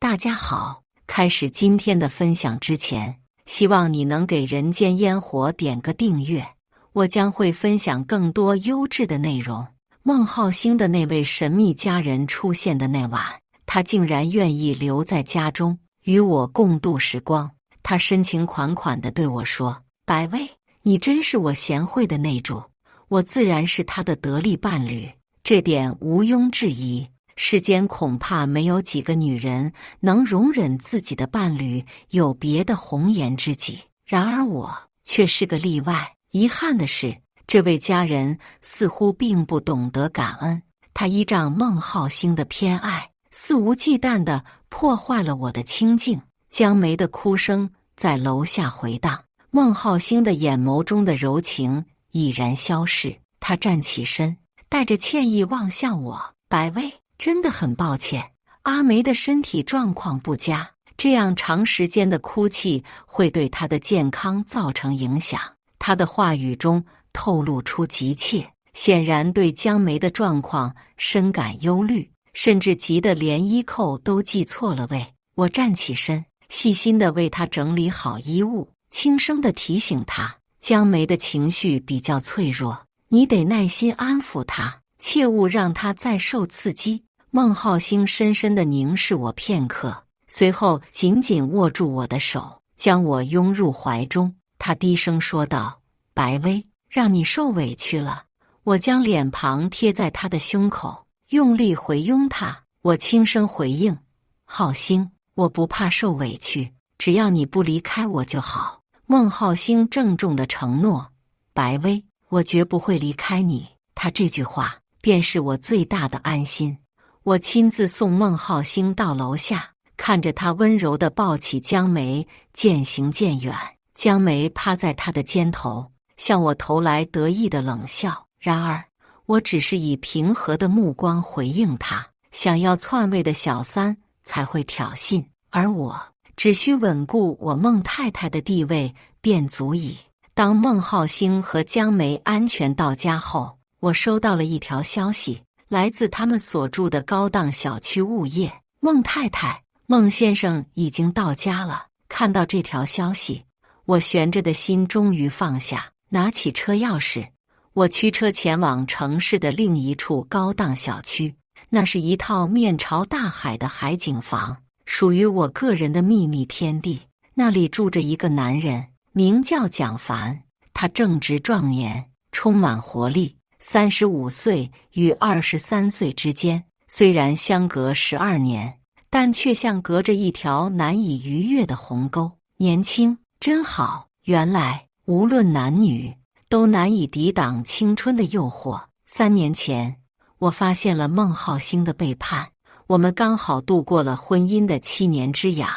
大家好，开始今天的分享之前，希望你能给人间烟火点个订阅，我将会分享更多优质的内容。孟浩星的那位神秘家人出现的那晚，他竟然愿意留在家中与我共度时光。他深情款款地对我说：“百威，你真是我贤惠的内助，我自然是他的得力伴侣，这点毋庸置疑。世间恐怕没有几个女人能容忍自己的伴侣有别的红颜知己，然而我却是个例外。遗憾的是，这位家人似乎并不懂得感恩，他依仗孟浩星的偏爱，肆无忌惮地破坏了我的清静。”江梅的哭声在楼下回荡，孟浩星的眼眸中的柔情已然消逝。他站起身，带着歉意望向我：“百威，真的很抱歉，阿梅的身体状况不佳，这样长时间的哭泣会对她的健康造成影响。”他的话语中透露出急切，显然对江梅的状况深感忧虑，甚至急得连衣扣都系错了位。我站起身，细心地为她整理好衣物，轻声地提醒她：“江梅的情绪比较脆弱，你得耐心安抚她，切勿让她再受刺激。”孟浩星深深地凝视我片刻，随后紧紧握住我的手，将我拥入怀中。他低声说道：“百威，让你受委屈了。”我将脸庞贴在他的胸口，用力回拥他。我轻声回应：“浩星，我不怕受委屈，只要你不离开我就好。”孟浩星郑重地承诺：“百威，我绝不会离开你。”他这句话便是我最大的安心。我亲自送孟浩星到楼下，看着他温柔地抱起江梅，渐行渐远。江梅趴在他的肩头，向我投来得意的冷笑。然而，我只是以平和的目光回应他。想要篡位的小三才会挑衅，而我只需稳固我孟太太的地位便足矣。当孟浩星和江梅安全到家后，我收到了一条消息，来自他们所住的高档小区物业。孟太太、孟先生已经到家了。看到这条消息，我悬着的心终于放下，拿起车钥匙，我驱车前往城市的另一处高档小区。那是一套面朝大海的海景房，属于我个人的秘密天地。那里住着一个男人，名叫蒋凡，他正值壮年，充满活力。35岁与23岁之间，虽然相隔12年，但却像隔着一条难以逾越的鸿沟。年轻真好，原来无论男女都难以抵挡青春的诱惑。3年前，我发现了孟浩星的背叛，我们刚好度过了婚姻的7年之痒。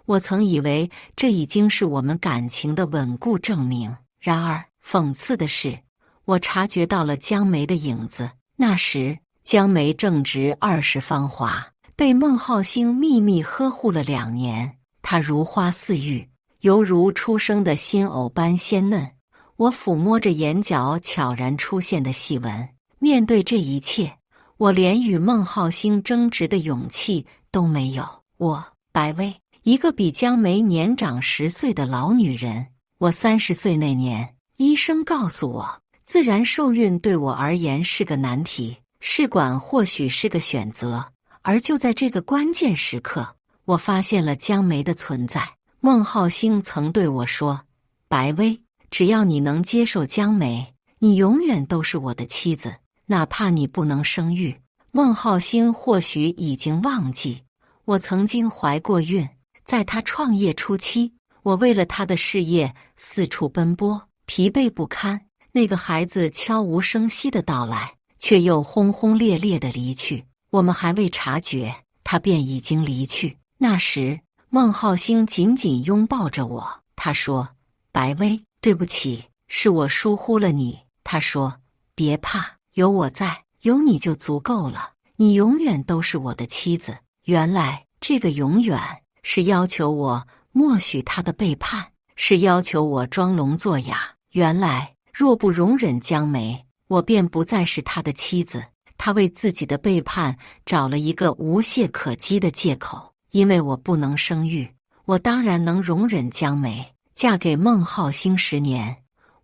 我曾以为这已经是我们感情的稳固证明，然而讽刺的是，我察觉到了江梅的影子。那时，江梅正值20芳华，被孟浩星秘密呵护了2年。她如花似玉，犹如初生的新藕般鲜嫩。我抚摸着眼角悄然出现的细纹，面对这一切，我连与孟浩星争执的勇气都没有。我，百威，一个比江梅年长10岁的老女人。我30岁那年，医生告诉我，自然受孕对我而言是个难题，试管或许是个选择。而就在这个关键时刻，我发现了江梅的存在。孟浩星曾对我说：“百威，只要你能接受江梅，你永远都是我的妻子，哪怕你不能生育。”孟浩星或许已经忘记，我曾经怀过孕。在他创业初期，我为了他的事业四处奔波，疲惫不堪。那个孩子悄无声息的到来，却又轰轰烈烈的离去。我们还未察觉，他便已经离去。那时，孟浩星紧紧拥抱着我，他说：“百威，对不起，是我疏忽了你。”他说：“别怕，有我在，有你就足够了，你永远都是我的妻子。”原来，这个永远是要求我默许他的背叛，是要求我装聋作哑。原来，若不容忍江梅，我便不再是他的妻子。他为自己的背叛找了一个无懈可击的借口。因为我不能生育，我当然能容忍江梅。嫁给孟浩兴10年，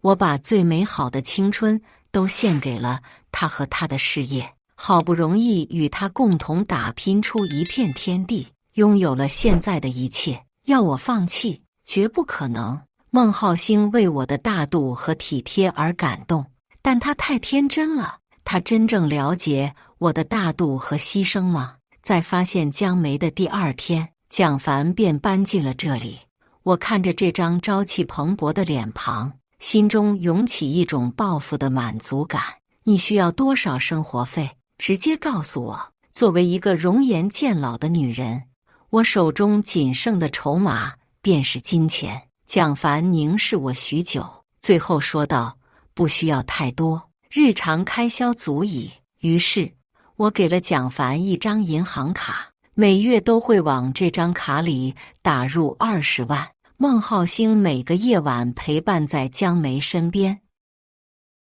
我把最美好的青春都献给了他和他的事业，好不容易与他共同打拼出一片天地，拥有了现在的一切，要我放弃，绝不可能。孟浩兴为我的大度和体贴而感动，但他太天真了。他真正了解我的大度和牺牲吗？在发现江梅的第2天，蒋凡便搬进了这里。我看着这张朝气蓬勃的脸庞，心中涌起一种报复的满足感。你需要多少生活费？直接告诉我。作为一个容颜渐老的女人，我手中仅剩的筹码便是金钱。蒋凡凝视我许久，最后说道：“不需要太多，日常开销足矣。”于是，我给了蒋凡一张银行卡，每月都会往这张卡里打入20万。孟浩兴每个夜晚陪伴在江梅身边，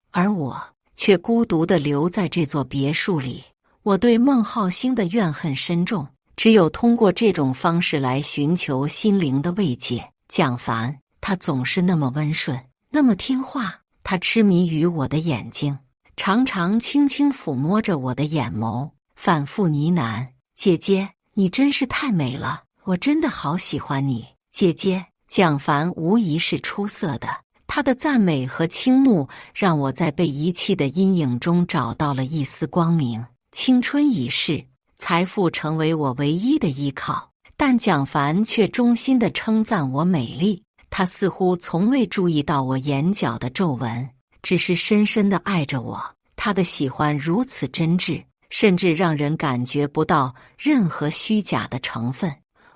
而我却孤独地留在这座别墅里。我对孟浩兴的怨恨深重，只有通过这种方式来寻求心灵的慰藉。蒋凡，他总是那么温顺，那么听话。他痴迷于我的眼睛，常常轻轻抚摸着我的眼眸，反复呢喃：“姐姐，你真是太美了，我真的好喜欢你，姐姐。”蒋凡无疑是出色的，他的赞美和倾慕让我在被遗弃的阴影中找到了一丝光明。青春已逝，财富成为我唯一的依靠，但蒋凡却衷心地称赞我美丽。他似乎从未注意到我眼角的皱纹，只是深深地爱着我。他的喜欢如此真挚，甚至让人感觉不到任何虚假的成分。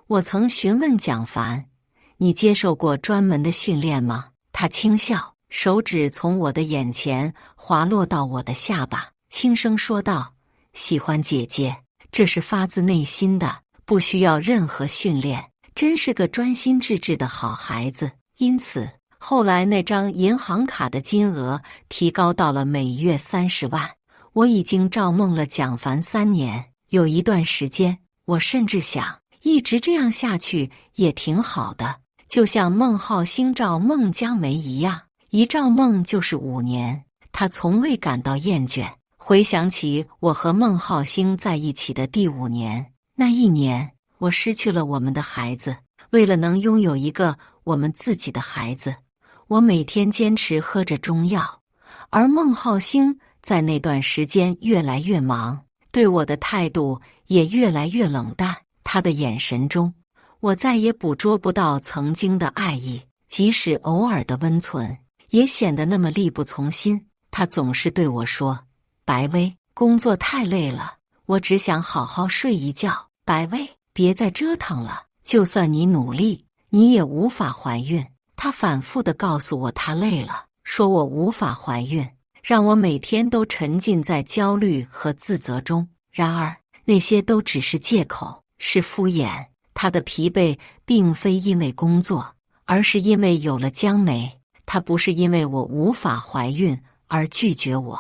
我曾询问蒋凡：“你接受过专门的训练吗？”他轻笑，手指从我的眼前滑落到我的下巴，轻声说道：“喜欢姐姐，这是发自内心的，不需要任何训练，真是个专心致志的好孩子。”因此，后来那张银行卡的金额提高到了每月30万。我已经照梦了蒋凡3年，有一段时间，我甚至想，一直这样下去也挺好的。就像孟浩兴照孟江梅一样，一照梦就是5年，他从未感到厌倦。回想起我和孟浩兴在一起的第5年，那一年我失去了我们的孩子。为了能拥有一个我们自己的孩子，我每天坚持喝着中药。而孟浩兴在那段时间越来越忙，对我的态度也越来越冷淡。他的眼神中，我再也捕捉不到曾经的爱意，即使偶尔的温存，也显得那么力不从心。他总是对我说：“白薇，工作太累了，我只想好好睡一觉。白薇，别再折腾了，就算你努力，你也无法怀孕。”他反复地告诉我他累了，说我无法怀孕，让我每天都沉浸在焦虑和自责中。然而，那些都只是借口，是敷衍。他的疲惫并非因为工作，而是因为有了江梅。他不是因为我无法怀孕而拒绝我，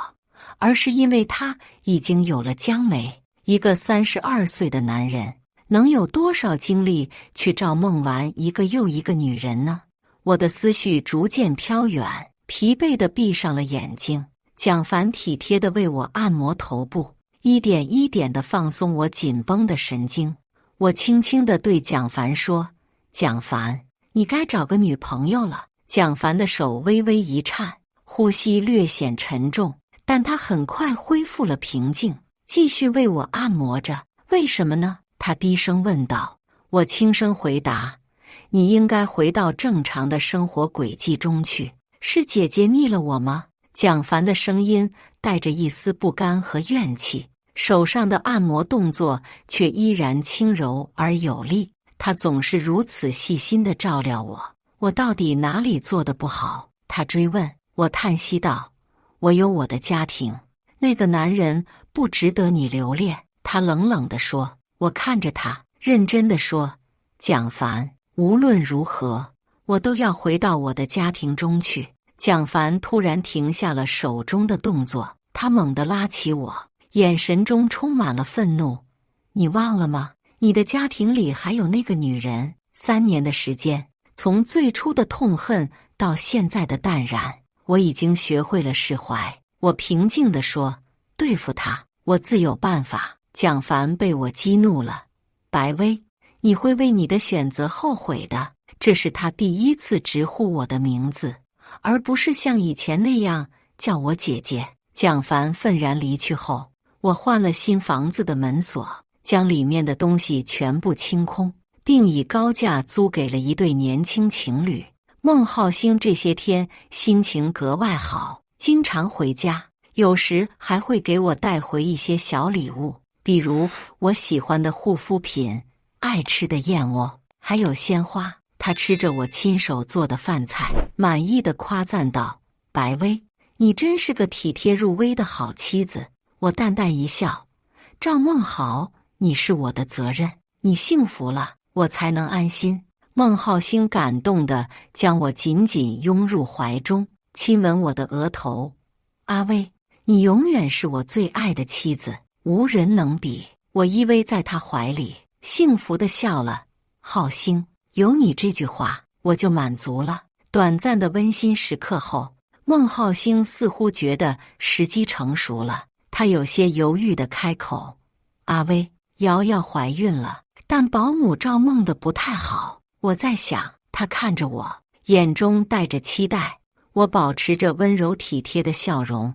而是因为他已经有了江梅。一个32岁的男人，能有多少精力去照梦完一个又一个女人呢？我的思绪逐渐飘远，疲惫地闭上了眼睛。蒋凡体贴地为我按摩头部，一点一点地放松我紧绷的神经。我轻轻地对蒋凡说：“蒋凡，你该找个女朋友了。”蒋凡的手微微一颤，呼吸略显沉重，但他很快恢复了平静，继续为我按摩着。“为什么呢？”他低声问道。我轻声回答：“你应该回到正常的生活轨迹中去。是姐姐腻了我吗？”蒋凡的声音带着一丝不甘和怨气，手上的按摩动作却依然轻柔而有力。他总是如此细心地照料我，我到底哪里做得不好？他追问。我叹息道：“我有我的家庭，那个男人不值得你留恋。”他冷冷地说。我看着他，认真地说：“蒋凡，无论如何，我都要回到我的家庭中去。”蒋凡突然停下了手中的动作，他猛地拉起我，眼神中充满了愤怒。“你忘了吗？你的家庭里还有那个女人。3年的时间，从最初的痛恨到现在的淡然，我已经学会了释怀。我平静地说，对付她，我自有办法。蒋凡被我激怒了。白薇，你会为你的选择后悔的。这是他第一次直呼我的名字，而不是像以前那样叫我姐姐。蒋凡愤然离去后，我换了新房子的门锁，将里面的东西全部清空，并以高价租给了一对年轻情侣。孟浩兴这些天心情格外好，经常回家，有时还会给我带回一些小礼物，比如我喜欢的护肤品、爱吃的燕窝，还有鲜花。他吃着我亲手做的饭菜，满意的夸赞道：“白薇，你真是个体贴入微的好妻子。”我淡淡一笑：“赵梦豪，你是我的责任，你幸福了，我才能安心。”孟浩兴感动地将我紧紧拥入怀中，亲吻我的额头。“阿薇，你永远是我最爱的妻子，无人能比。”我依偎在他怀里，幸福地笑了。浩兴，有你这句话，我就满足了。短暂的温馨时刻后，孟浩兴似乎觉得时机成熟了，他有些犹豫地开口：“阿薇，瑶瑶怀孕了，但保姆赵梦的不太好。我在想。”他看着我，眼中带着期待。我保持着温柔体贴的笑容：“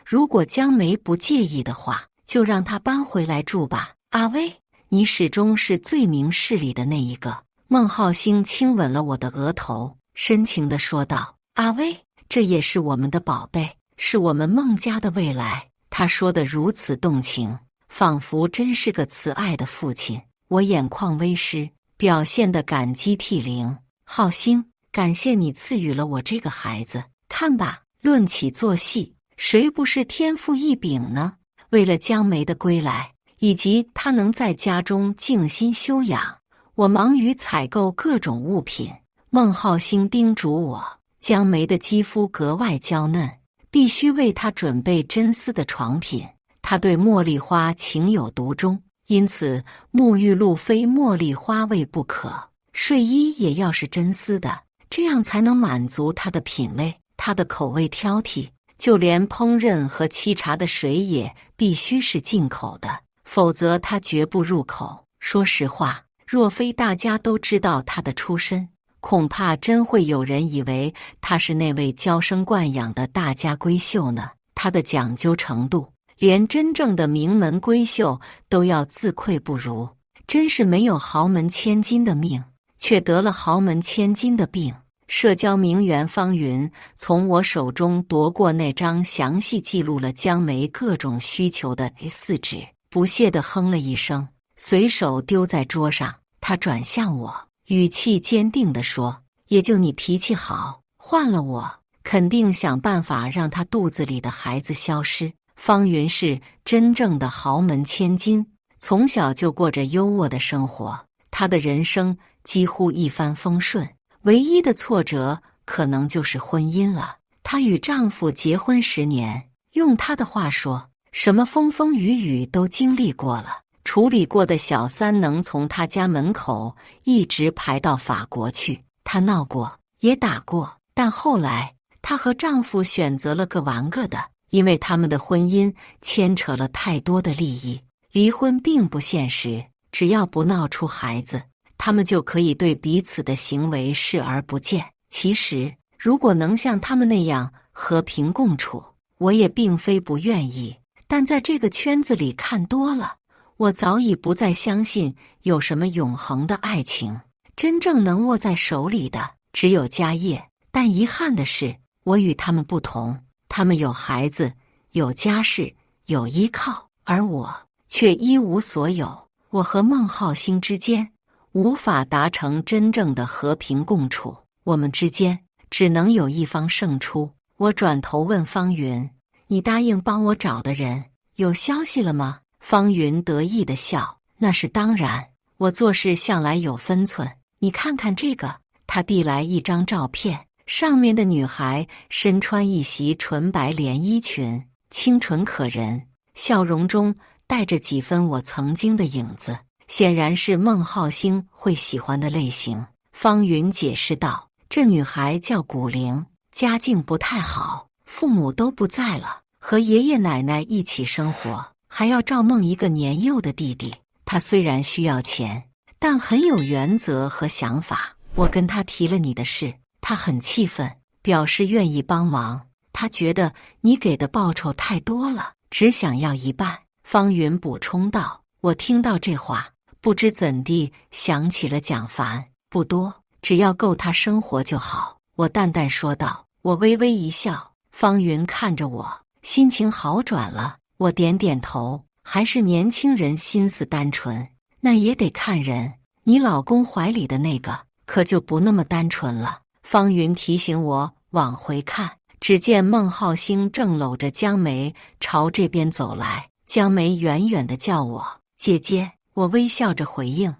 如果江梅不介意的话，就让她搬回来住吧。阿薇，你始终是最明事理的那一个。”孟浩兴亲吻了我的额头，深情地说道：“阿薇，这也是我们的宝贝，是我们孟家的未来。”他说得如此动情，仿佛真是个慈爱的父亲。我眼眶微湿，表现得感激涕零。“浩兴，感谢你赐予了我这个孩子。看吧，论起做戏，谁不是天赋异禀呢？”为了江梅的归来，以及她能在家中静心修养，我忙于采购各种物品。孟浩兴叮嘱我，江梅的肌肤格外娇嫩，必须为她准备真丝的床品。他对茉莉花情有独钟，因此沐浴露非茉莉花味不可，睡衣也要是真丝的，这样才能满足他的品味。他的口味挑剔，就连烹饪和沏茶的水也必须是进口的，否则他绝不入口。说实话，若非大家都知道他的出身，恐怕真会有人以为他是那位娇生惯养的大家闺秀呢。他的讲究程度，连真正的名门闺秀都要自愧不如，真是没有豪门千金的命，却得了豪门千金的病。社交名媛方云从我手中夺过那张详细记录了江梅各种需求的 A4 纸，不屑地哼了一声，随手丢在桌上。他转向我，语气坚定地说：“也就你脾气好，换了我，肯定想办法让他肚子里的孩子消失。”方云是真正的豪门千金，从小就过着优渥的生活，她的人生几乎一帆风顺，唯一的挫折可能就是婚姻了。她与丈夫结婚10年，用她的话说，什么风风雨雨都经历过了。处理过的小三能从她家门口一直排到法国去。她闹过，也打过，但后来她和丈夫选择了个玩个的。因为他们的婚姻牵扯了太多的利益，离婚并不现实。只要不闹出孩子，他们就可以对彼此的行为视而不见。其实，如果能像他们那样和平共处，我也并非不愿意。但在这个圈子里看多了，我早已不再相信有什么永恒的爱情。真正能握在手里的，只有家业。但遗憾的是，我与他们不同。他们有孩子，有家室，有依靠，而我却一无所有。我和孟浩兴之间无法达成真正的和平共处，我们之间只能有一方胜出。我转头问方云：“你答应帮我找的人有消息了吗？”方云得意地笑：“那是当然，我做事向来有分寸。你看看这个。”他递来一张照片。上面的女孩身穿一袭纯白连衣裙，清纯可人，笑容中带着几分我曾经的影子。显然是孟浩星会喜欢的类型。方云解释道：“这女孩叫古玲，家境不太好，父母都不在了，和爷爷奶奶一起生活，还要照梦一个年幼的弟弟。她虽然需要钱，但很有原则和想法。我跟她提了你的事，她很气愤，表示愿意帮忙。她觉得你给的报酬太多了，只想要一半。”方云补充道。我听到这话，不知怎地想起了蒋凡。不多，只要够他生活就好，我淡淡说道。我微微一笑，方云看着我，心情好转了。我点点头，还是年轻人心思单纯，那也得看人。你老公怀里的那个可就不那么单纯了。方云提醒我往回看，只见孟浩星正搂着江梅朝这边走来，江梅远远地叫我姐姐，我微笑着回应，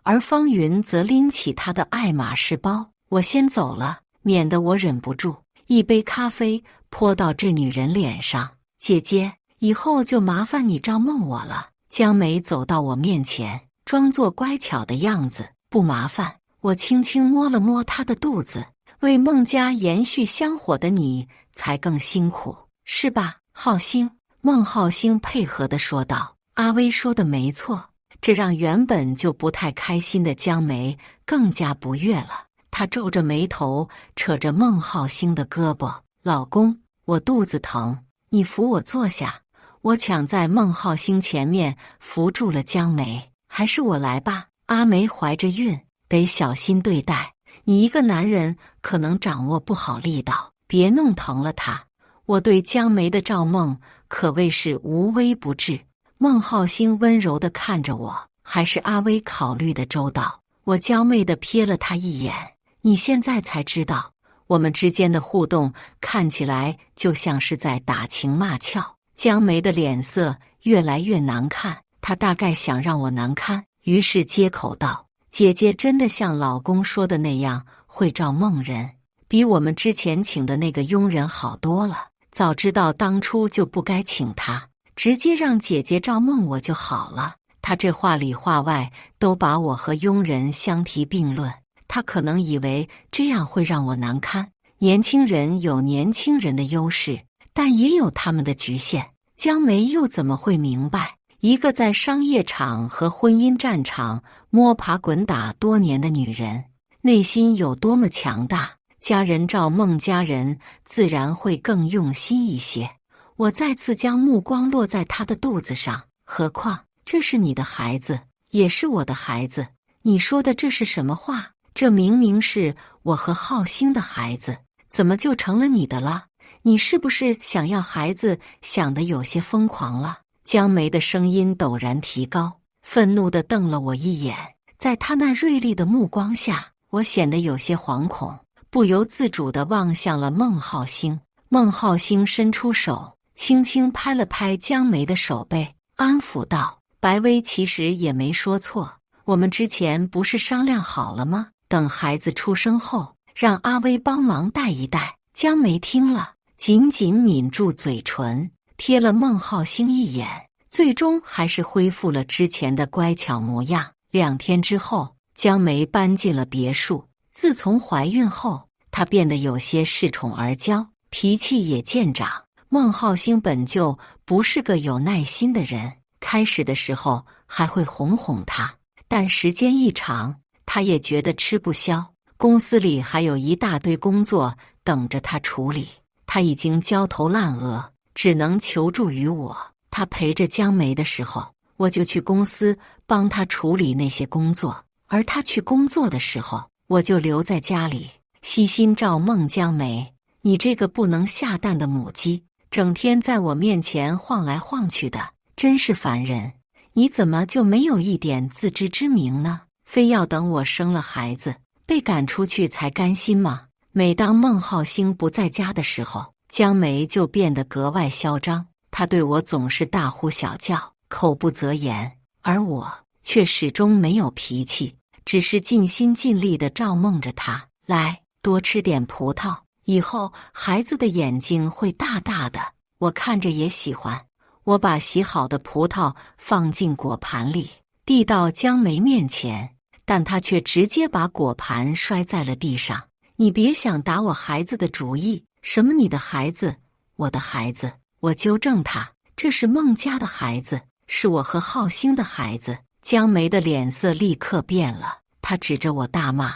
而方云则拎起他的爱马仕包。我先走了，免得我忍不住一杯咖啡泼到这女人脸上。姐姐，以后就麻烦你照梦我了。江梅走到我面前，装作乖巧的样子。不麻烦。我轻轻摸了摸她的肚子。为孟家延续香火的你才更辛苦，是吧，浩星？孟浩星配合地说道。阿威说的没错，这让原本就不太开心的江梅更加不悦了。她皱着眉头，扯着孟浩星的胳膊：“老公，我肚子疼，你扶我坐下。”我抢在孟浩星前面扶住了江梅：“还是我来吧，阿梅怀着孕，得小心对待。你一个男人可能掌握不好力道，别弄疼了她。”我对江梅的照梦可谓是无微不至。孟浩星温柔地看着我，还是阿威考虑的周到。我娇媚地瞥了他一眼。你现在才知道，我们之间的互动看起来就像是在打情骂俏。江梅的脸色越来越难看，她大概想让我难堪，于是接口道：“姐姐真的像老公说的那样会照梦人，比我们之前请的那个佣人好多了。早知道当初就不该请他。直接让姐姐照梦我就好了。”他这话里话外都把我和佣人相提并论，他可能以为这样会让我难堪。年轻人有年轻人的优势，但也有他们的局限。江梅又怎么会明白，一个在商业场和婚姻战场摸爬滚打多年的女人，内心有多么强大？家人照孟家人自然会更用心一些。我再次将目光落在他的肚子上，何况这是你的孩子，也是我的孩子。你说的这是什么话？这明明是我和浩星的孩子，怎么就成了你的了？你是不是想要孩子想得有些疯狂了？江梅的声音陡然提高，愤怒地瞪了我一眼。在他那锐利的目光下，我显得有些惶恐，不由自主地望向了孟浩星。孟浩星伸出手，轻轻拍了拍江梅的手背，安抚道：“白薇其实也没说错，我们之前不是商量好了吗？等孩子出生后，让阿威帮忙带一带。”江梅听了，紧紧抿住嘴唇，瞥了孟浩星一眼，最终还是恢复了之前的乖巧模样。2天之后，江梅搬进了别墅。自从怀孕后，她变得有些恃宠而骄，脾气也见长。孟浩星本就不是个有耐心的人，开始的时候还会哄哄他，但时间一长，他也觉得吃不消。公司里还有一大堆工作等着他处理，他已经焦头烂额，只能求助于我。他陪着江梅的时候，我就去公司帮他处理那些工作，而他去工作的时候，我就留在家里悉心照孟江梅。你这个不能下蛋的母鸡，整天在我面前晃来晃去的，真是烦人。你怎么就没有一点自知之明呢？非要等我生了孩子，被赶出去才甘心吗？每当孟浩星不在家的时候，江梅就变得格外嚣张。她对我总是大呼小叫，口不择言，而我却始终没有脾气，只是尽心尽力地照梦着她。来，多吃点葡萄，以后孩子的眼睛会大大的，我看着也喜欢。我把洗好的葡萄放进果盘里，递到江梅面前，但她却直接把果盘摔在了地上。你别想打我孩子的主意！什么你的孩子？我的孩子！我纠正他，这是孟家的孩子，是我和浩兴的孩子。江梅的脸色立刻变了，她指着我大骂：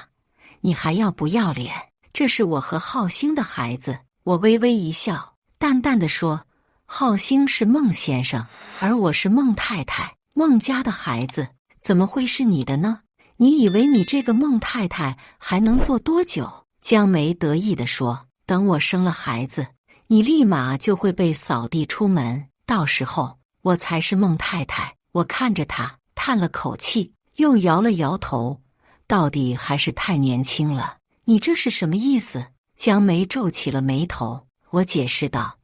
你还要不要脸？这是我和浩兴的孩子。我微微一笑，淡淡的说：浩兴是孟先生，而我是孟太太，孟家的孩子，怎么会是你的呢？你以为你这个孟太太还能做多久？江梅得意地说：等我生了孩子，你立马就会被扫地出门，到时候我才是孟太太。我看着他，叹了口气，又摇了摇头，到底还是太年轻了。你这是什么意思？江梅皱起了眉头。我解释道：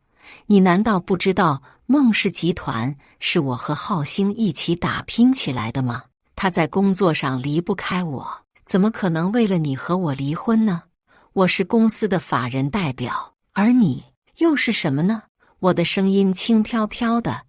你难道不知道孟氏集团是我和浩兴一起打拼起来的吗？他在工作上离不开我，怎么可能为了你和我离婚呢？我是公司的法人代表，而你又是什么呢？我的声音轻飘飘的。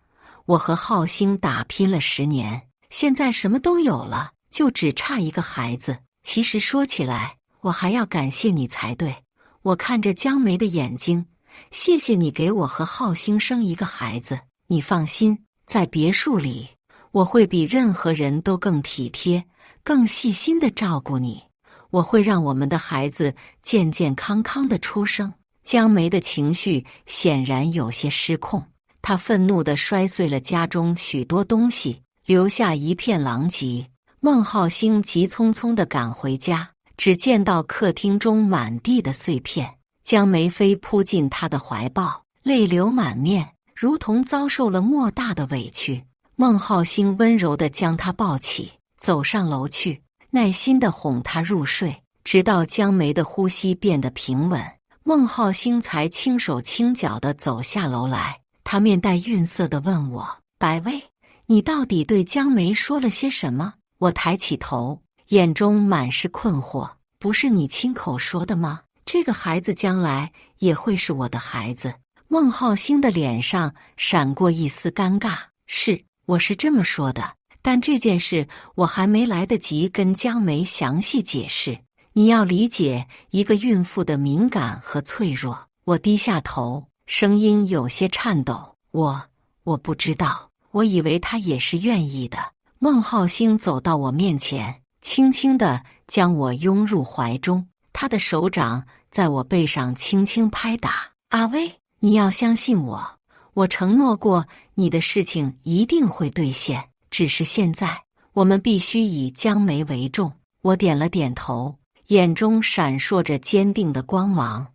我和浩兴打拼了10年，现在什么都有了，就只差一个孩子。其实说起来，我还要感谢你才对。我看着江梅的眼睛，谢谢你给我和浩兴生一个孩子。你放心，在别墅里，我会比任何人都更体贴、更细心地照顾你。我会让我们的孩子健健康康地出生。江梅的情绪显然有些失控，她愤怒地摔碎了家中许多东西，留下一片狼藉。孟浩兴急匆匆地赶回家，只见到客厅中满地的碎片。江梅飞扑进他的怀抱，泪流满面，如同遭受了莫大的委屈。孟浩兴温柔地将她抱起，走上楼去，耐心地哄她入睡，直到江梅的呼吸变得平稳，孟浩兴才轻手轻脚地走下楼来。他面带愠色地问我：百味，你到底对江梅说了些什么？我抬起头，眼中满是困惑。不是你亲口说的吗？这个孩子将来也会是我的孩子。孟浩兴的脸上闪过一丝尴尬。是，我是这么说的，但这件事我还没来得及跟江梅详细解释。你要理解一个孕妇的敏感和脆弱。我低下头，声音有些颤抖。我不知道，我以为他也是愿意的。孟浩兴走到我面前，轻轻地将我拥入怀中，他的手掌在我背上轻轻拍打。阿威，你要相信我，我承诺过你的事情一定会兑现，只是现在我们必须以江梅为重。我点了点头，眼中闪烁着坚定的光芒。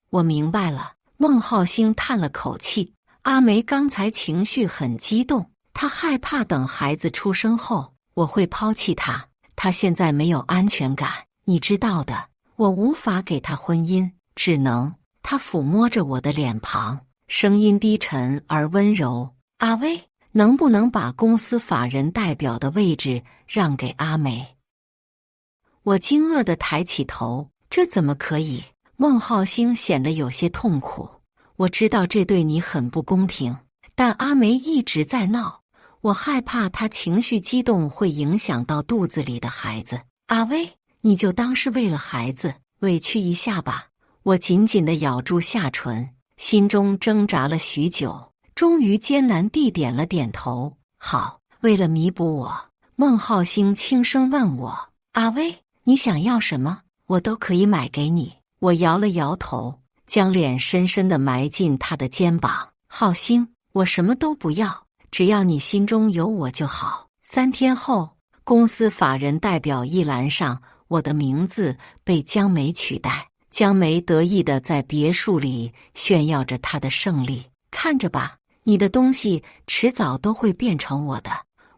我明白了。孟浩兴叹了口气。阿梅刚才情绪很激动，她害怕等孩子出生后我会抛弃她。她现在没有安全感，你知道的，我无法给她婚姻，只能……她抚摸着我的脸庞，声音低沉而温柔：阿威，能不能把公司法人代表的位置让给阿梅？我惊愕地抬起头，这怎么可以？孟浩兴显得有些痛苦。我知道这对你很不公平，但阿梅一直在闹，我害怕她情绪激动会影响到肚子里的孩子。阿威，你就当是为了孩子，委屈一下吧。我紧紧地咬住下唇，心中挣扎了许久，终于艰难地点了点头。好，为了弥补我，孟浩兴轻声问我：阿威，你想要什么？我都可以买给你。我摇了摇头，将脸深深地埋进他的肩膀。浩兴，我什么都不要，只要你心中有我就好。3天后，公司法人代表一栏上，我的名字被江梅取代。江梅得意地在别墅里炫耀着她的胜利。看着吧，你的东西迟早都会变成我的。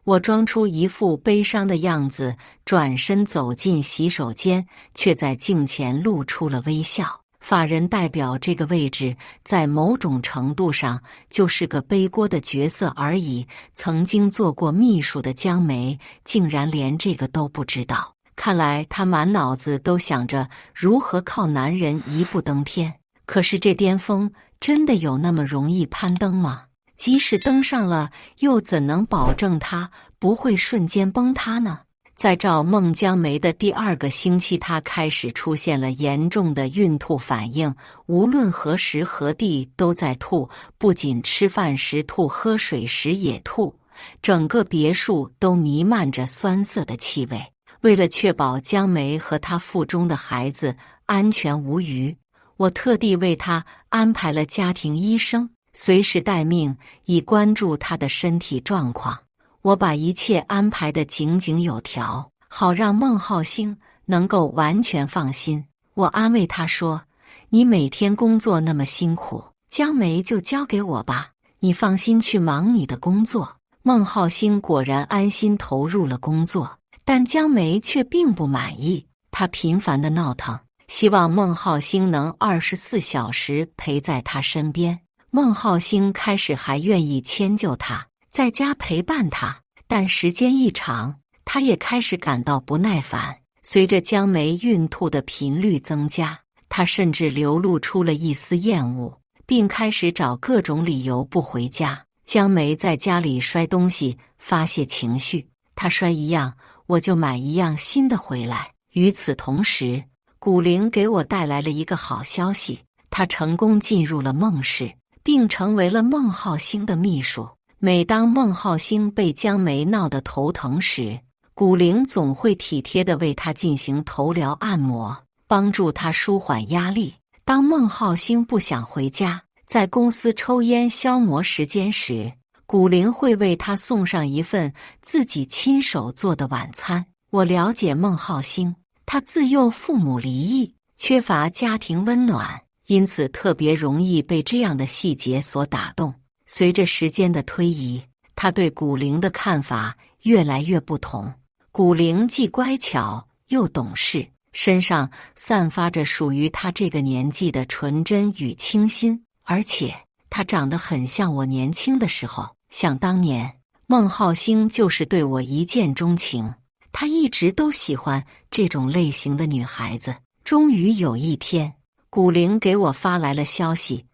我装出一副悲伤的样子，转身走进洗手间，却在镜前露出了微笑。法人代表这个位置，在某种程度上就是个背锅的角色而已。曾经做过秘书的江梅，竟然连这个都不知道。看来她满脑子都想着如何靠男人一步登天。可是这巅峰真的有那么容易攀登吗？即使登上了，又怎能保证它不会瞬间崩塌呢？在照孟姜梅的第2个星期，她开始出现了严重的孕吐反应，无论何时何地都在吐，不仅吃饭时吐，喝水时也吐，整个别墅都弥漫着酸涩的气味。为了确保姜梅和她腹中的孩子安全无虞，我特地为她安排了家庭医生，随时待命，以关注她的身体状况。我把一切安排得井井有条，好让孟浩兴能够完全放心。我安慰他说：“你每天工作那么辛苦，姜梅就交给我吧，你放心去忙你的工作。”孟浩兴果然安心投入了工作，但姜梅却并不满意，她频繁地闹腾，希望孟浩兴能24小时陪在她身边。孟浩兴开始还愿意迁就她，在家陪伴她，但时间一长，她也开始感到不耐烦。随着姜梅孕吐的频率增加，她甚至流露出了一丝厌恶，并开始找各种理由不回家。姜梅在家里摔东西发泄情绪，她摔一样，我就买一样新的回来。与此同时，古灵给我带来了一个好消息，她成功进入了孟氏，并成为了孟浩兴的秘书。每当孟浩兴被姜梅闹得头疼时，古灵总会体贴地为他进行头疗按摩，帮助他舒缓压力。当孟浩兴不想回家，在公司抽烟消磨时间时，古灵会为他送上一份自己亲手做的晚餐。我了解孟浩兴，他自幼父母离异，缺乏家庭温暖，因此特别容易被这样的细节所打动。随着时间的推移，他对古灵的看法越来越不同。古灵既乖巧又懂事，身上散发着属于他这个年纪的纯真与清新，而且他长得很像我年轻的时候。想当年，孟浩兴就是对我一见钟情，他一直都喜欢这种类型的女孩子。终于有一天，古灵给我发来了消息，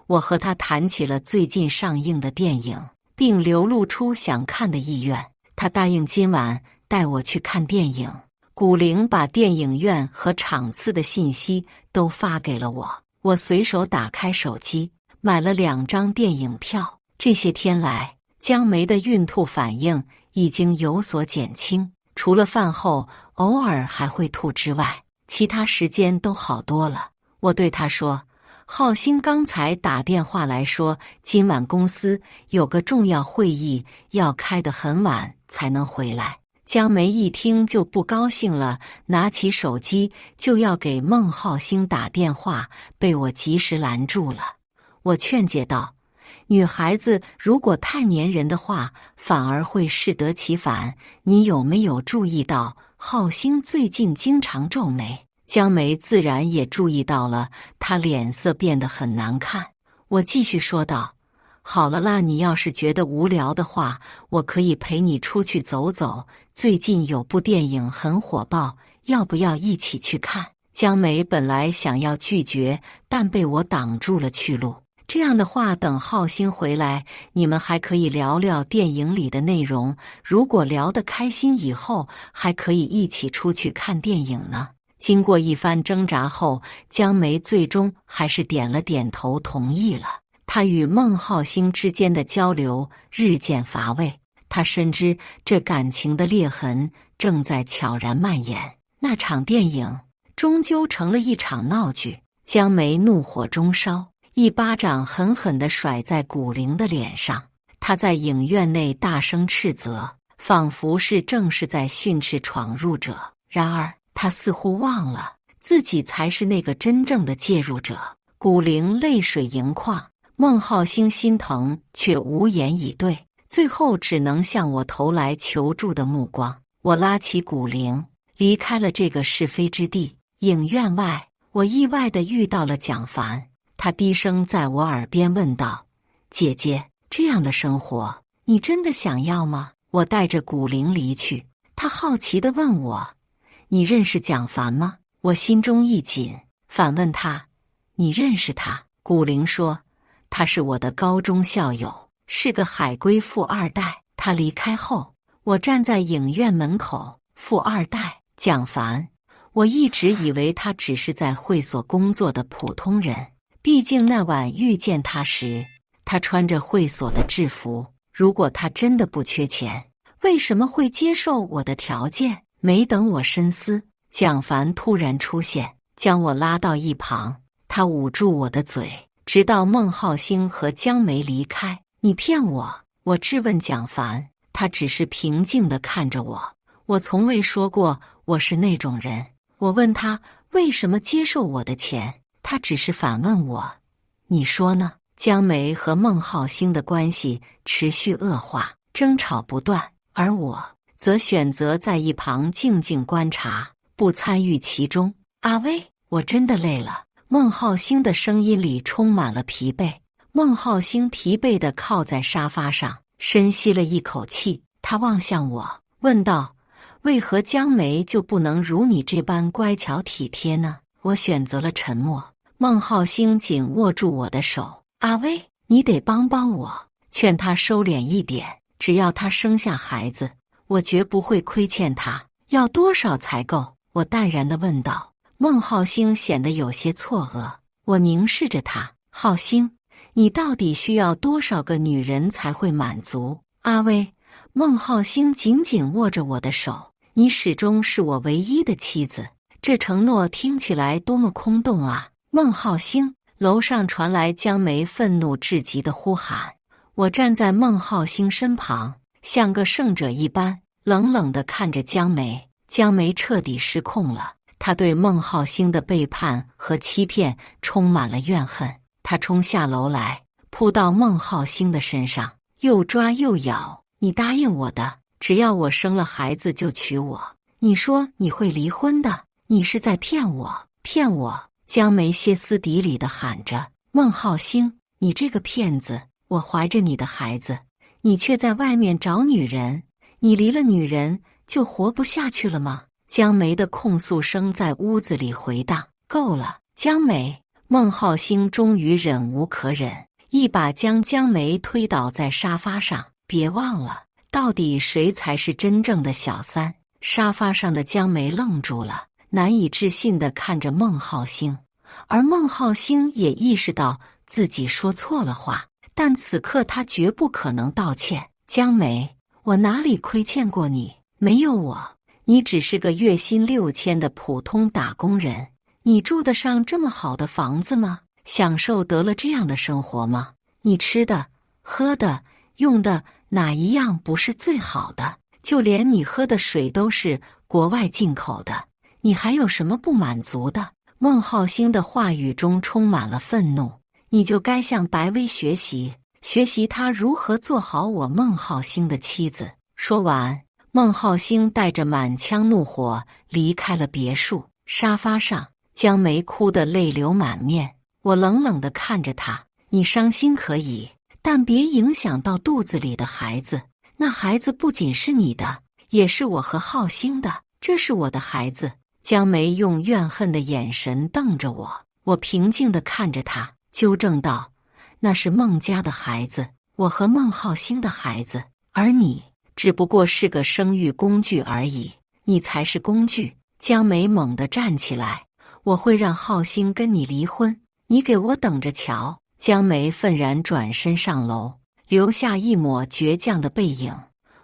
我和他谈起了最近上映的电影，并流露出想看的意愿。他答应今晚带我去看电影。古灵把电影院和场次的信息都发给了我，我随手打开手机，买了2张电影票。这些天来，姜梅的孕吐反应已经有所减轻，除了饭后偶尔还会吐之外，其他时间都好多了。我对他说，浩兴刚才打电话来说，今晚公司有个重要会议，要开得很晚才能回来。姜梅一听就不高兴了，拿起手机就要给孟浩兴打电话，被我及时拦住了。我劝解道，女孩子如果太粘人的话，反而会适得其反。你有没有注意到浩兴最近经常皱眉？姜梅自然也注意到了，她脸色变得很难看。我继续说道，好了啦，你要是觉得无聊的话，我可以陪你出去走走，最近有部电影很火爆，要不要一起去看？姜梅本来想要拒绝，但被我挡住了去路。这样的话，等浩兴回来，你们还可以聊聊电影里的内容，如果聊得开心，以后还可以一起出去看电影呢。经过一番挣扎后，姜梅最终还是点了点头，同意了。她与孟浩兴之间的交流日渐乏味，她深知这感情的裂痕正在悄然蔓延。那场电影终究成了一场闹剧，姜梅怒火中烧，一巴掌狠狠地甩在古灵的脸上。她在影院内大声斥责，仿佛是正是在训斥闯入者。然而他似乎忘了自己才是那个真正的介入者。古灵泪水盈眶，孟浩兴心疼却无言以对，最后只能向我投来求助的目光。我拉起古灵，离开了这个是非之地。影院外，我意外地遇到了蒋凡，他低声在我耳边问道：“姐姐，这样的生活，你真的想要吗？”我带着古灵离去，他好奇地问我：“你认识蒋凡吗？”我心中一紧，反问他：“你认识他？”古灵说：“他是我的高中校友，是个海归富二代。他离开后，我站在影院门口。富二代蒋凡，我一直以为他只是在会所工作的普通人。毕竟那晚遇见他时，他穿着会所的制服。如果他真的不缺钱，为什么会接受我的条件？没等我深思，蒋凡突然出现，将我拉到一旁。他捂住我的嘴，直到孟浩兴和江梅离开。你骗我！我质问蒋凡，他只是平静地看着我。我从未说过我是那种人。我问他为什么接受我的钱，他只是反问我：你说呢？江梅和孟浩兴的关系持续恶化，争吵不断，而我则选择在一旁静静观察，不参与其中。阿威，我真的累了。孟浩兴的声音里充满了疲惫。孟浩兴疲惫地靠在沙发上，深吸了一口气。他望向我，问道：为何江梅就不能如你这般乖巧体贴呢？我选择了沉默。孟浩兴紧握住我的手。阿威，你得帮帮我，劝他收敛一点。只要他生下孩子，我绝不会亏欠他。要多少才够？我淡然地问道。孟浩兴显得有些错愕。我凝视着他。浩兴，你到底需要多少个女人才会满足？阿威，孟浩兴紧紧握着我的手。你始终是我唯一的妻子。这承诺听起来多么空洞啊！孟浩兴。楼上传来江梅愤怒至极的呼喊。我站在孟浩兴身旁，像个圣者一般，冷冷地看着江梅。江梅彻底失控了，她对孟浩兴的背叛和欺骗充满了怨恨。她冲下楼来，扑到孟浩兴的身上，又抓又咬。你答应我的，只要我生了孩子就娶我。你说你会离婚的，你是在骗我，骗我！江梅歇斯底里地喊着：孟浩兴，你这个骗子！我怀着你的孩子，你却在外面找女人，你离了女人就活不下去了吗？江梅的控诉声在屋子里回荡。够了，江梅！孟浩兴终于忍无可忍，一把将江梅推倒在沙发上。别忘了，到底谁才是真正的小三？沙发上的江梅愣住了，难以置信地看着孟浩兴。而孟浩兴也意识到自己说错了话，但此刻他绝不可能道歉。江梅，我哪里亏欠过你？没有我，你只是个月薪6000的普通打工人。你住得上这么好的房子吗？享受得了这样的生活吗？你吃的、喝的、用的哪一样不是最好的？就连你喝的水都是国外进口的，你还有什么不满足的？孟浩兴的话语中充满了愤怒。你就该向白薇学习，学习他如何做好我孟浩兴的妻子。说完，孟浩兴带着满腔怒火离开了别墅。沙发上，江梅哭得泪流满面。我冷冷地看着她，你伤心可以，但别影响到肚子里的孩子。那孩子不仅是你的，也是我和浩兴的，这是我的孩子。江梅用怨恨的眼神瞪着我，我平静地看着她，纠正道：那是孟家的孩子，我和孟浩兴的孩子，而你只不过是个生育工具而已，你才是工具。江梅猛地站起来，我会让浩兴跟你离婚，你给我等着瞧。江梅愤然转身上楼，留下一抹倔强的背影。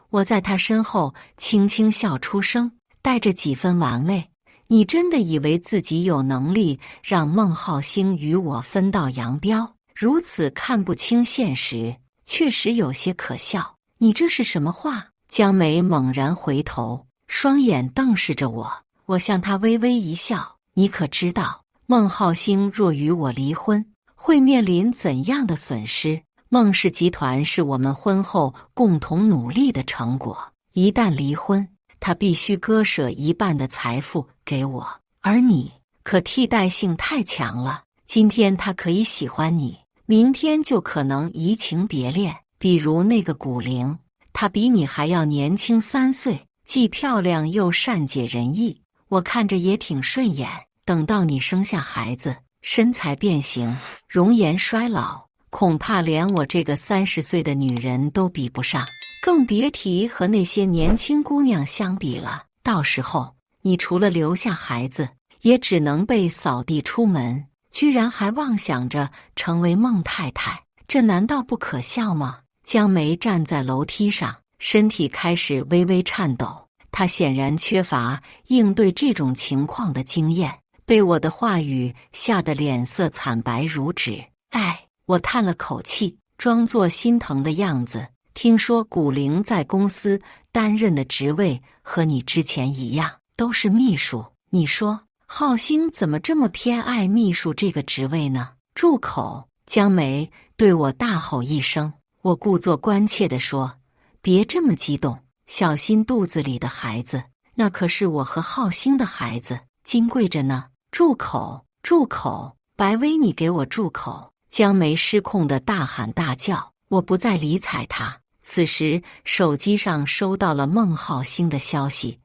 我在她身后轻轻笑出声，带着几分玩味。你真的以为自己有能力让孟浩兴与我分道扬镳？如此看不清现实，确实有些可笑。你这是什么话？江梅猛然回头，双眼瞪视着我。我向她微微一笑。你可知道，孟浩兴若与我离婚，会面临怎样的损失？孟氏集团是我们婚后共同努力的成果，一旦离婚，他必须割舍一半的财富给我，而你可替代性太强了。今天他可以喜欢你，明天就可能移情别恋。比如那个古灵，她比你还要年轻3岁，既漂亮又善解人意，我看着也挺顺眼。等到你生下孩子，身材变形，容颜衰老，恐怕连我这个30岁的女人都比不上，更别提和那些年轻姑娘相比了。到时候，你除了留下孩子，也只能被扫地出门，居然还妄想着成为孟太太，这难道不可笑吗？江梅站在楼梯上，身体开始微微颤抖。她显然缺乏应对这种情况的经验，被我的话语吓得脸色惨白如纸。我叹了口气，装作心疼的样子。听说古灵在公司担任的职位和你之前一样，都是秘书。你说浩兴怎么这么偏爱秘书这个职位呢？住口！江梅对我大吼一声。我故作关切地说：“别这么激动，小心肚子里的孩子，那可是我和浩兴的孩子，金贵着呢。”住口！住口！白薇，你给我住口！江梅失控地大喊大叫。我不再理睬她。此时手机上收到了孟浩兴的消息：“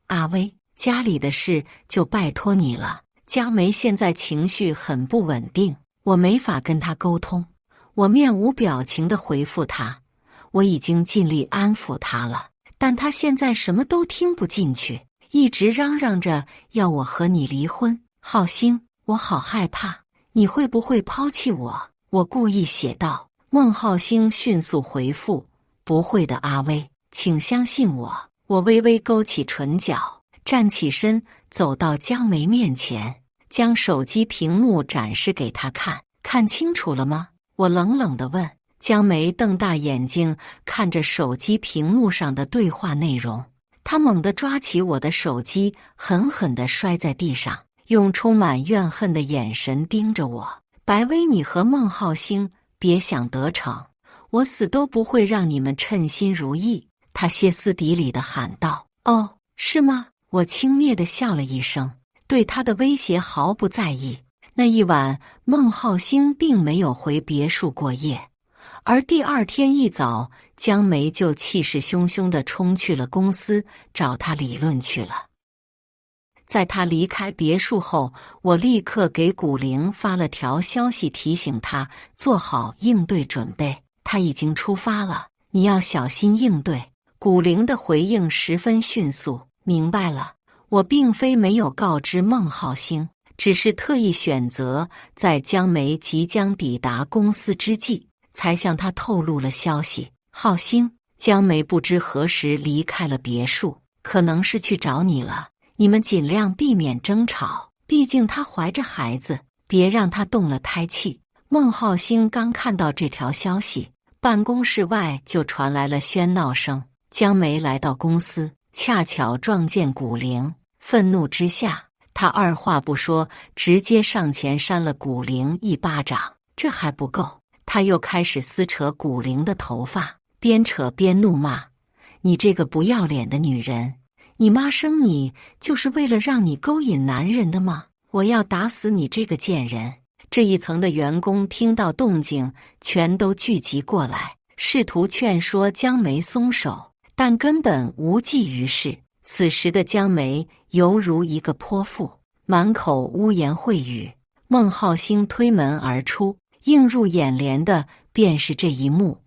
阿薇，家里的事就拜托你了。”江梅现在情绪很不稳定，我没法跟她沟通。我面无表情地回复她：“我已经尽力安抚她了，但她现在什么都听不进去，一直嚷嚷着要我和你离婚。浩兴，我好害怕，你会不会抛弃我？”我故意写道。孟浩兴迅速回复：“不会的，阿薇，请相信我。”我微微勾起唇角，站起身，走到江梅面前，将手机屏幕展示给她看。看清楚了吗？我冷冷地问。江梅瞪大眼睛看着手机屏幕上的对话内容，她猛地抓起我的手机，狠狠地摔在地上，用充满怨恨的眼神盯着我。白薇，你和孟浩兴别想得逞，我死都不会让你们称心如意。他歇斯底里地喊道。哦，是吗？我轻蔑地笑了一声，对他的威胁毫不在意。那一晚，孟浩兴并没有回别墅过夜，而第二天一早，江梅就气势汹汹地冲去了公司，找他理论去了。在他离开别墅后，我立刻给古灵发了条消息，提醒他做好应对准备。他已经出发了，你要小心应对。古灵的回应十分迅速。明白了。我并非没有告知孟浩兴，只是特意选择在江梅即将抵达公司之际，才向他透露了消息。浩兴，江梅不知何时离开了别墅，可能是去找你了。你们尽量避免争吵，毕竟她怀着孩子，别让她动了胎气。孟浩兴刚看到这条消息，办公室外就传来了喧闹声。江梅来到公司，恰巧撞见古灵，愤怒之下，他二话不说，直接上前扇了古灵一巴掌。这还不够，他又开始撕扯古灵的头发，边扯边怒骂：“你这个不要脸的女人！你妈生你就是为了让你勾引男人的吗？我要打死你这个贱人！”这一层的员工听到动静，全都聚集过来，试图劝说江梅松手，但根本无济于事。此时的江梅犹如一个泼妇，满口污言秽语。孟浩兴推门而出，映入眼帘的便是这一幕：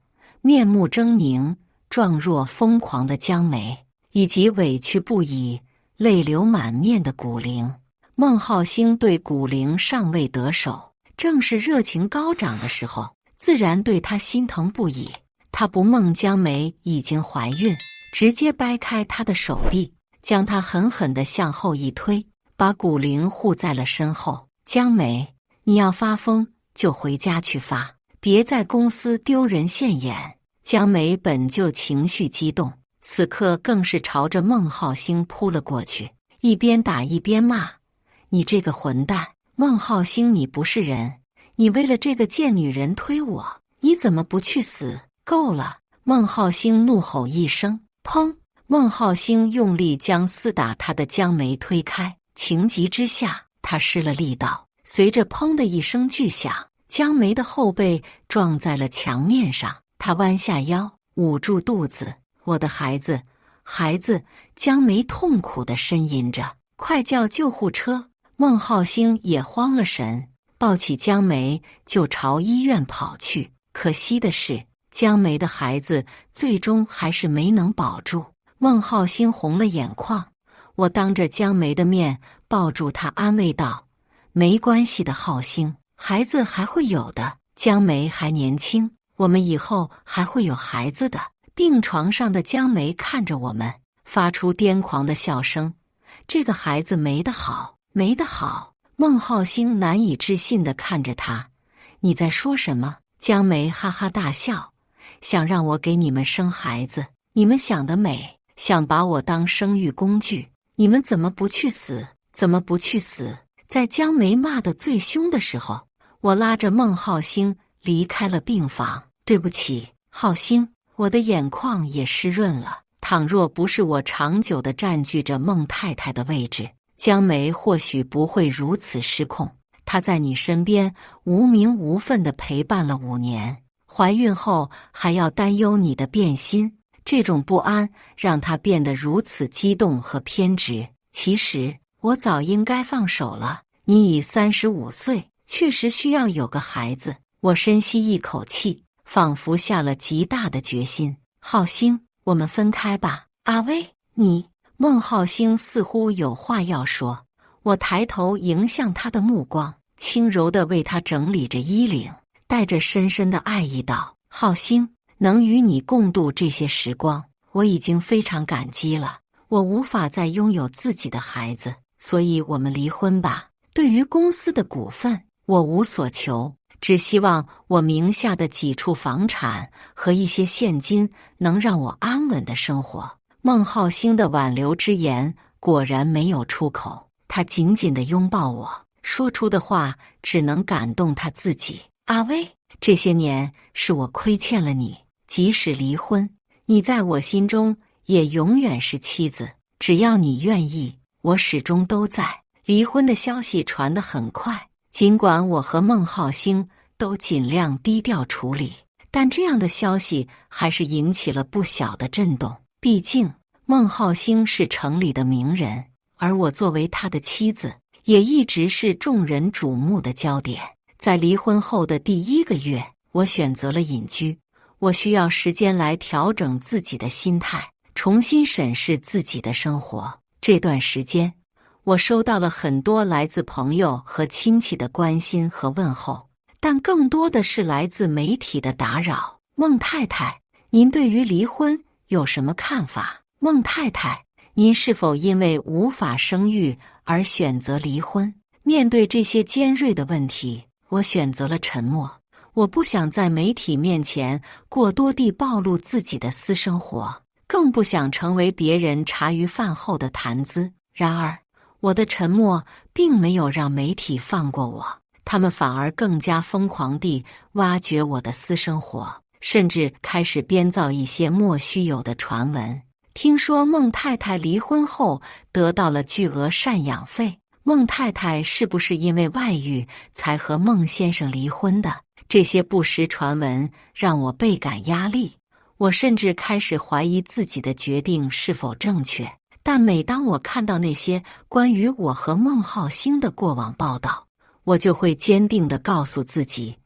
面目狰狞、状若疯狂的江梅，以及委屈不已、泪流满面的古灵。孟浩兴对古灵尚未得手，正是热情高涨的时候，自然对她心疼不已。他不梦江梅已经怀孕，直接掰开她的手臂，将她狠狠地向后一推，把古灵护在了身后。江梅，你要发疯就回家去发，别在公司丢人现眼。江梅本就情绪激动，此刻更是朝着孟浩兴扑了过去，一边打一边骂：“你这个混蛋！孟浩兴，你不是人！你为了这个贱女人推我，你怎么不去死？够了！”孟浩兴怒吼一声，砰！孟浩兴用力将厮打他的江梅推开，情急之下，他失了力道，随着砰的一声巨响，江梅的后背撞在了墙面上。他弯下腰，捂住肚子：“我的孩子，孩子！”江梅痛苦地呻吟着：“快叫救护车！”孟浩兴也慌了神，抱起江梅就朝医院跑去。可惜的是，江梅的孩子最终还是没能保住。孟浩兴红了眼眶，我当着江梅的面抱住她，安慰道：“没关系的，浩兴，孩子还会有的。江梅还年轻，我们以后还会有孩子的。”病床上的江梅看着我们，发出癫狂的笑声：“这个孩子没得好，没得好！”孟浩兴难以置信地看着他：“你在说什么？”江梅哈哈大笑：“想让我给你们生孩子，你们想得美！想把我当生育工具，你们怎么不去死？怎么不去死？”在江梅骂得最凶的时候，我拉着孟浩兴离开了病房。“对不起，浩兴。”我的眼眶也湿润了。倘若不是我长久地占据着孟太太的位置，江梅或许不会如此失控。她在你身边无名无分地陪伴了5年，怀孕后还要担忧你的变心，这种不安让她变得如此激动和偏执。其实我早应该放手了。你已35岁，确实需要有个孩子。我深吸一口气，仿佛下了极大的决心。浩兴，我们分开吧。阿威，你……孟浩兴似乎有话要说，我抬头迎向他的目光，轻柔地为他整理着衣领，带着深深的爱意道：“浩兴，能与你共度这些时光，我已经非常感激了。我无法再拥有自己的孩子，所以我们离婚吧。对于公司的股份，我无所求。”只希望我名下的几处房产和一些现金能让我安稳的生活。孟浩兴的挽留之言果然没有出口，他紧紧地拥抱我，说出的话只能感动他自己。阿威，这些年是我亏欠了你，即使离婚，你在我心中也永远是妻子。只要你愿意，我始终都在。离婚的消息传得很快。尽管我和孟浩兴都尽量低调处理，但这样的消息还是引起了不小的震动。毕竟孟浩兴是城里的名人，而我作为他的妻子，也一直是众人瞩目的焦点。在离婚后的第1个月，我选择了隐居。我需要时间来调整自己的心态，重新审视自己的生活。这段时间，我收到了很多来自朋友和亲戚的关心和问候，但更多的是来自媒体的打扰。孟太太，您对于离婚有什么看法？孟太太，您是否因为无法生育而选择离婚？面对这些尖锐的问题，我选择了沉默。我不想在媒体面前过多地暴露自己的私生活，更不想成为别人茶余饭后的谈资。然而，我的沉默并没有让媒体放过我，他们反而更加疯狂地挖掘我的私生活，甚至开始编造一些莫须有的传闻。听说孟太太离婚后得到了巨额赡养费，孟太太是不是因为外遇才和孟先生离婚的？这些不实传闻让我倍感压力，我甚至开始怀疑自己的决定是否正确。但每当我看到那些关于我和孟浩兴的过往报道，我就会坚定地告诉自己，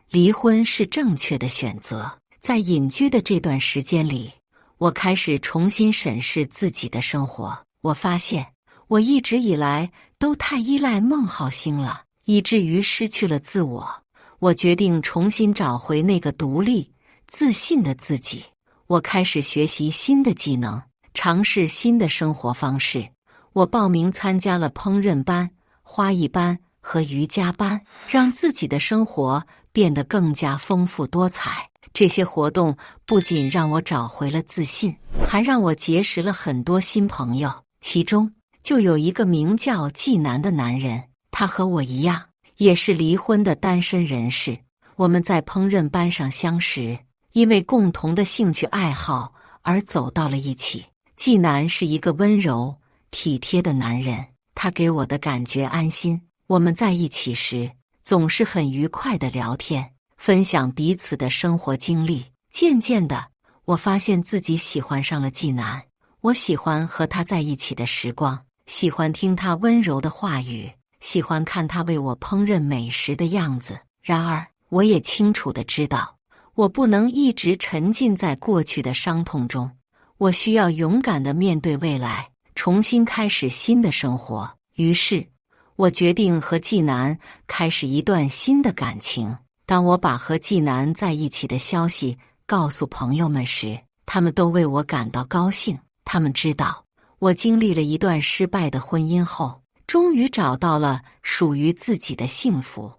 离婚是正确的选择。在隐居的这段时间里，我开始重新审视自己的生活。我发现，我一直以来都太依赖孟浩兴了，以至于失去了自我。我决定重新找回那个独立、自信的自己。我开始学习新的技能，尝试新的生活方式。我报名参加了烹饪班、花艺班和瑜伽班，让自己的生活变得更加丰富多彩。这些活动不仅让我找回了自信，还让我结识了很多新朋友。其中就有一个名叫纪南的男人，他和我一样，也是离婚的单身人士。我们在烹饪班上相识，因为共同的兴趣爱好而走到了一起。纪南是一个温柔体贴的男人，他给我的感觉安心。我们在一起时总是很愉快地聊天，分享彼此的生活经历。渐渐的，我发现自己喜欢上了纪南。我喜欢和他在一起的时光，喜欢听他温柔的话语，喜欢看他为我烹饪美食的样子。然而，我也清楚地知道，我不能一直沉浸在过去的伤痛中，我需要勇敢地面对未来，重新开始新的生活。于是，我决定和纪南开始一段新的感情。当我把和纪南在一起的消息告诉朋友们时，他们都为我感到高兴。他们知道，我经历了一段失败的婚姻后，终于找到了属于自己的幸福。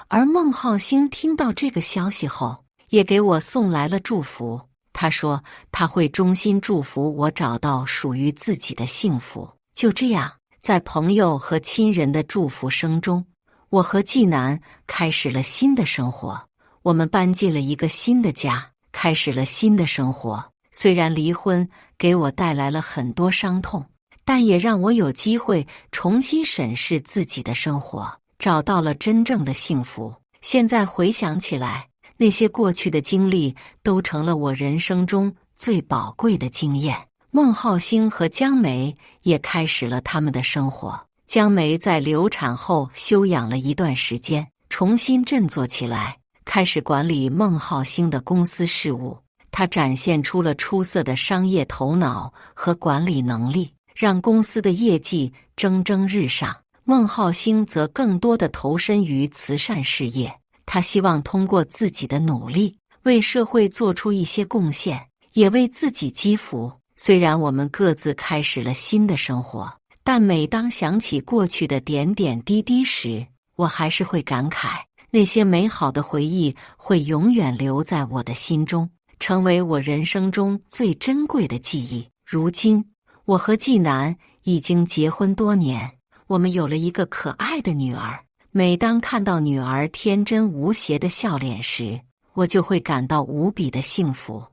而孟浩星听到这个消息后，也给我送来了祝福。他说他会衷心祝福我找到属于自己的幸福。就这样，在朋友和亲人的祝福声中，我和纪南开始了新的生活。我们搬进了一个新的家，开始了新的生活。虽然离婚给我带来了很多伤痛，但也让我有机会重新审视自己的生活，找到了真正的幸福。现在回想起来，那些过去的经历都成了我人生中最宝贵的经验。孟浩星和江梅也开始了他们的生活。江梅在流产后休养了一段时间，重新振作起来，开始管理孟浩星的公司事务。他展现出了出色的商业头脑和管理能力，让公司的业绩蒸蒸日上。孟浩星则更多地投身于慈善事业，他希望通过自己的努力，为社会做出一些贡献，也为自己积福。虽然我们各自开始了新的生活，但每当想起过去的点点滴滴时，我还是会感慨，那些美好的回忆会永远留在我的心中，成为我人生中最珍贵的记忆。如今，我和纪南已经结婚多年，我们有了一个可爱的女儿。每当看到女儿天真无邪的笑脸时，我就会感到无比的幸福。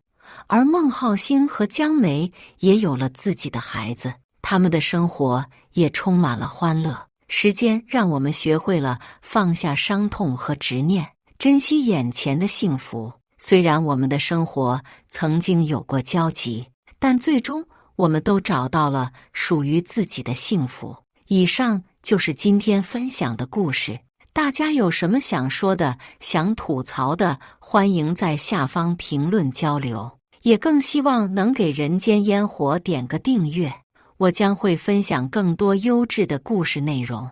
而孟浩星和江梅也有了自己的孩子，他们的生活也充满了欢乐。时间让我们学会了放下伤痛和执念，珍惜眼前的幸福。虽然我们的生活曾经有过交集，但最终我们都找到了属于自己的幸福。以上就是今天分享的故事，大家有什么想说的、想吐槽的，欢迎在下方评论交流。也更希望能给人间烟火点个订阅，我将会分享更多优质的故事内容。